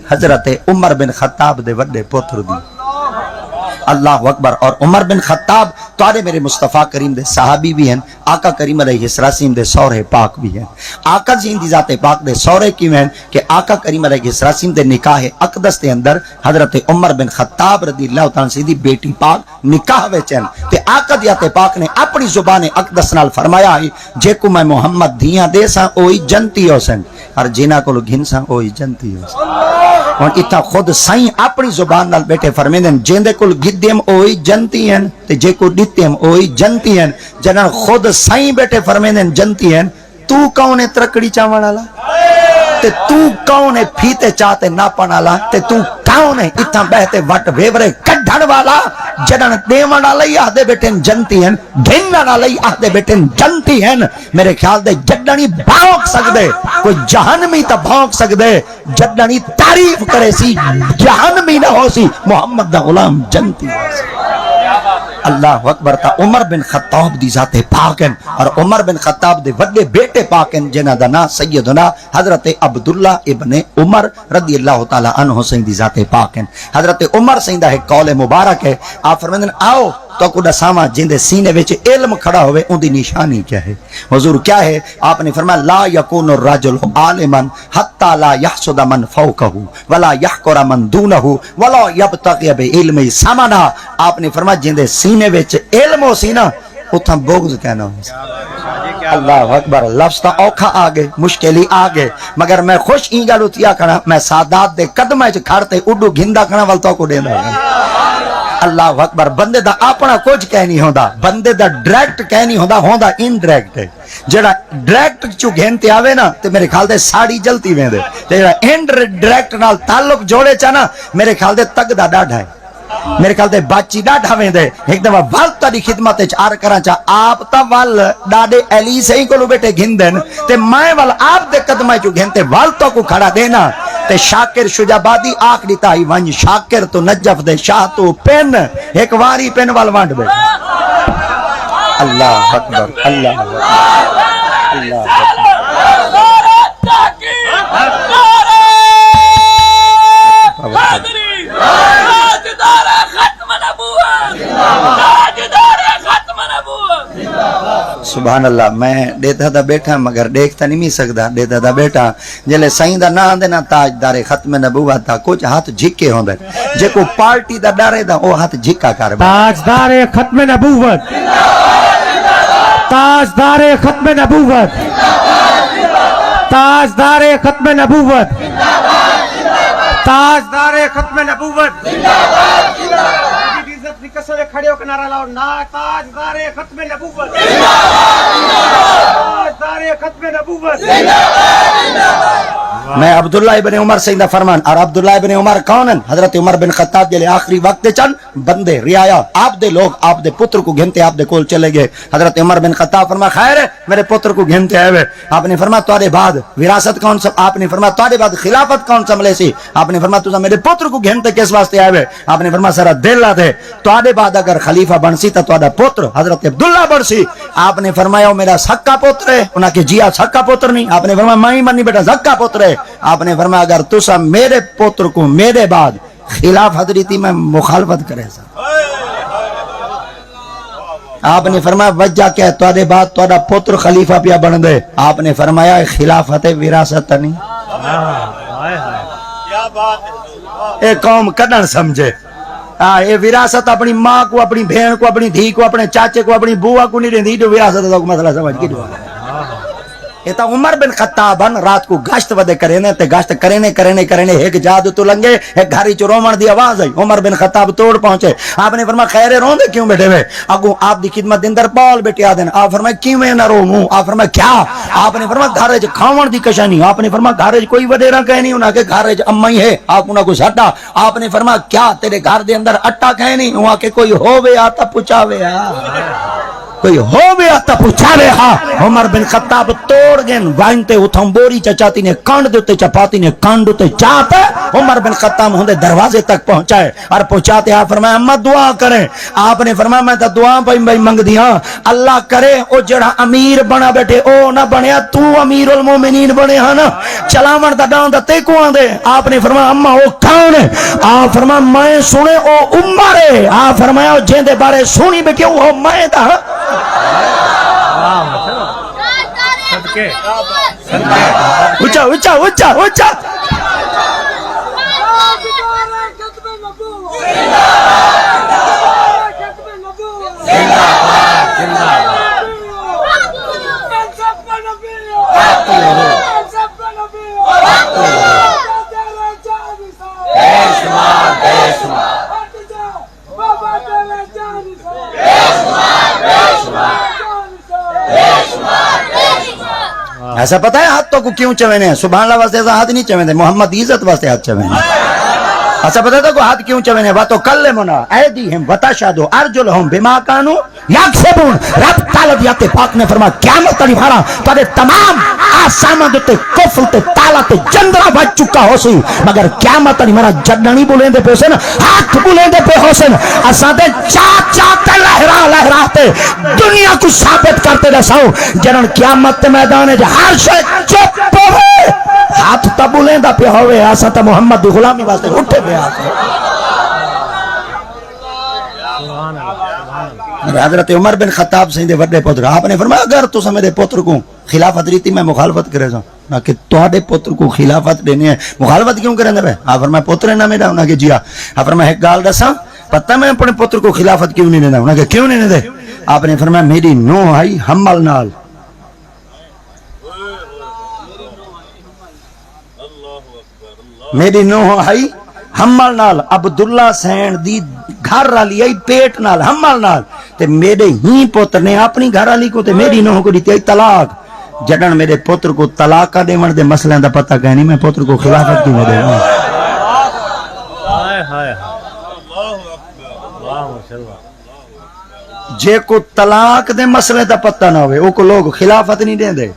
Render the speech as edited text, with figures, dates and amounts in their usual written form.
حضرت عمر بن خطاب دے وڈے پتر دی اللہ اکبر اور عمر بن خطاب تارے میرے مصطفیٰ کریم دے صحابی بھی ہیں آقا کریم علیہ السلام دے سورے پاک بھی ہیں آقا جی دی ذات پاک دے سورے کیوں ہیں کہ آقا کریم علیہ السلام دے نکاح اقدس دے اندر حضرت عمر بن خطاب رضی اللہ تعالیٰ عنہ دی بیٹی پاک نکاح وچن تے آقا دی ذات پاک نے اپنی زبان اقدس نال فرمایا ہے جے کو میں محمد دیاں دے ساں اوہی جنتی ہو سن اور جنہاں کول گھن ساں اوہی جنتی ہو سن اور اتنا خود سائیں اپنی زبان نال بیٹھے فرمیندن جیندے کول گدیم اوہی جنتی ہیں تے جے کو ڈتیم اوہی جنتی ہیں جنہاں خود سائیں بیٹھے فرمیندن جنتی ہیں تو کون ہے ترکڑی چاون والا تے تو کون ہے پھیتے چاہتے ناپن والا تے تو کون ہے اتنا بہتے وٹ ویورے کڈھن والا جنہاں دیون والی آہدے بیٹھن جنتی ہیں گھنن والی آہدے بیٹھن جنتی ہیں میرے خیال دے جڈنی بھونک سکدے کوئی جہنمی تا بھونک سکدے جڈنی تعریف کرے سی جہنمی نہ ہو سی محمد دا غلام جنتی ہو سی اللہ اکبر تا عمر بن خطاب دی ذات پاک ہیں اور عمر بن خطاب دے وڈے بیٹے پاک ہیں جنہ دا نا سیدنا حضرت عبداللہ ابن عمر رضی اللہ تعالی عنہ سے دی ذات پاک ہیں حضرت عمر سے دا ایک قول مبارک ہے آپ فرمائیں آؤ تو کو دساواں جندے سینے وچ علم کھڑا ہوئے ان دی نشانی کیا ہے حضور کیا ہے آپ نے فرمایا لا یکون الرجل عالما حتی لا یحسد من فوقہ ولا یحقر من دونہ ولا یبتغی بعلم ثمنا آپ نے فرمایا جندے سینے وچ علم ہو سی نا اتھا بغض کہنا ہو اللہ اکبر لفظ تا اوکھا آگے مشکلی آگے مگر میں خوش این گل اتیا کھڑا میں سادات دے قدمہ وچ کھڑتے اڈو گھندا کھڑا ول تو کو دیندا اللہ اکبر بندے دا اپنا کچھ کہہ نہیں ہوندا بندے دا ڈائریکٹ کہہ نہیں ہوندا انڈائریکٹ ہے جڑا ڈائریکٹ چو گھنتے آوے نا تے میرے خیال دے ساڑی جلتی ویندے تے جڑا انڈائریکٹ نال تعلق جوڑے چا نا میرے خیال دے تگ دا ڈاڈھا ہے میرے خیال دے باچی ڈاڈھا ویندے ایک دفعہ والتا دی خدمت وچ عرض کراں چا آپ تا وال ڈاڈے علی سہی کولو بیٹھے گھندن تے میں وال آپ دے قدمہ چو گھنتے والتا کو کھڑا دینا تے شاکر شجابادی آخ دیتا ہی ونج شاکر تو نجف دے شاہ تو پین ایک واری پین وال وانڈ بے اللہ اکبر اللہ اکبر اللہ اکبر سبحان اللہ میں دیتا دا بیٹھا مگر دیکھتا نہیں می سکتا دیتا دا بیٹھا جلے سائیں دا نہ دینا تاجدار ختم نبوت تھا کچھ ہاتھ جھکے ہوں دے جے کو پارٹی دا ڈارے دا وہ ہاتھ جھکا کر تاجدار ختم نبوت تاجدار ختم نبوت تاجدار ختم نبوت تاجدار ختم نبوت کسے کھڑے ہو کے نعرہ لاؤ نا تاجدار ختم نبوت تاجدار ختم نبوت میں عبداللہ ابن عمر سے اندہ فرمان اور عبداللہ ابن عمر کون ہیں حضرت عمر بن خطاب جلے آخری وقت چند بندے رعایا آپ دے لوگ آپ دے پتر کو گھنتے آپ دے کول چلے گئے حضرت عمر بن خطاب فرمایا خیر ہے میرے پتر کو گھنتے آئے آپ نے فرمایا تواڈے بعد وراثت کون سا آپ نے فرمایا تواڈے بعد خلافت کون سنبھلے سی آپ نے فرمایا تو میرے پتر کو گھنتے کس واسطے آئے آپ نے فرمایا سارا دل دے تواڈے بعد اگر خلیفہ بن سی تو تواڈا پتر حضرت عبداللہ بن سی آپ نے فرمایا میرا سکا پتر ہے انہاں کہ جی سکا پتر نہیں آپ نے فرمایا میں ہی منی بیٹا سکا پتر ہے آپ نے فرمایا اگر تسا میرے پتر کو میرے بعد خلاف حضرتی میں مخالفت کرے سا آپ نے فرمایا وجہ کیا ہے تواڈے بعد تواڈا پتر خلیفہ پیا بن دے آپ نے فرمایا خلافت وراثت نہیں اے قوم کڈن سمجھے اے وراثت اپنی ماں کو اپنی بہن کو اپنی دھی کو اپنے چاچے کو اپنی بوا کو نہیں رہندی جو وراثت دا مسئلہ سمجھ کے یہ تا عمر بن خطابن رات کو گشت ودے کرینے تے گشت کرینے ایک جاد تو لنگے ایک گھاری چو رومن دی آواز آئی عمر بن خطاب توڑ پہنچے آپ نے فرمایا خیر روندے کیوں بیٹھے ہوئے اگو آپ دی خدمت دندر پال بیٹھے آدن آپ فرمایا کیوں میں نہ روموں آپ فرمایا کیا آپ نے فرمایا گھارج کھاون دی کشانی آپ نے فرمایا گھارج کوئی وڈیرا کہہ نہیں انہاں کے گھارج امی ہے آپ انہاں کو سٹا آپ نے فرمایا کیا تیرے گھر دے اندر اٹا کہہ نہیں وہاں کے کوئی ہووے آتا پچاوے کوئی ہو گیا تو پوچھاوے ہاں عمر بن خطاب توڑ گئے وائن تے اتھوں بوری چچاتی نے کانڈ دیتے چپاتی نے کانڈ دیتے چاہتا عمر بن خطاب ہوندے دروازے تک پہنچائے اور پہنچاتے آپ فرمایا اماں دعا کریں. آپ نے فرمایا میں تا دعا پہ منگ دیا اللہ کرے او جڑا امیر بنا بیٹھے او نہ بنیا تو امیر المومنین بنے ہاں نا چلاون دا ڈان دا تے کو آندے. آپ نے فرمایا اماں او کون ہے؟ آپ فرمایا میں سنے او عمر ہے. آپ فرمایا جن دے بارے سنی بیٹھے او میں دا اچھا اچھا اچھا اچھا ایسا پتہ ہے ہاتھوں کو کیوں چوینے ہیں؟ سبحان اللہ واسطے ایسا ہاتھ نہیں چوینے، محمد عزت واسطے ہاتھ چوینے. ایسا پتہ ہے کو ہاتھ کیوں چوینے؟ وَتُكَلِّمُنَا أَيْدِيهِمْ وَتَشْهَدُ أَرْجُلُهُمْ بِمَا كَانُوا يَكْسِبُونَ. رب تعالیٰ پاک نے فرمایا قیامت علی بھارا تارے تمام آسامان دیتے کفل تے تالا تے جندرہ بچ چکا ہو سی مگر قیامت علی بھارا جڑنی بولیں دے پہ حسین ہاتھ بولیں دے پہ حسین اساں دے چاہتے لہراتے دنیا کو ثابت کرتے رساؤ جنن قیامت میدان ہر شے چپ ہوئے ہاتھ تا بولیں دا پہ ہوئے ایسا تا محمد دی غلامی واسطے اٹھے پہ آتے. حضرت عمر بن خطاب سے وڈے پتر آپ نے فرمایا اگر تو میرے پتر کو خلافت ریتی میں مخالفت کرے جاؤں نہ کہ تہاڈے پتر کو خلافت دینی ہے مخالفت کیوں کریں دے بھائی؟ آپ فرمایا پتر ہے نہ میرا انہاں کہ جی آپ فرمایا ایک گال دساں پتہ میں اپنے پتر کو خلافت کیوں نہیں دینا انہاں کہ کیوں نہیں دے؟ آپ نے فرمایا میری نوح آئی حمل نال میری نوح آئی حمل نال عبداللہ سین دی گھر والی آئی پیٹ نال حمل نال تے میرے ہی پتر نے اپنی گھر والی کو تے میری نوح کو دیتی آئی طلاق. جڑن میرے پتر کو طلاق کا دیون دے مسئلے دا پتہ کہنی میں پتر کو خلافت کیوں دے رہا ہوں. جے کو طلاق دے مسئلے دا پتہ نہ ہوئے او کو لوگ خلافت نہیں دیں دے.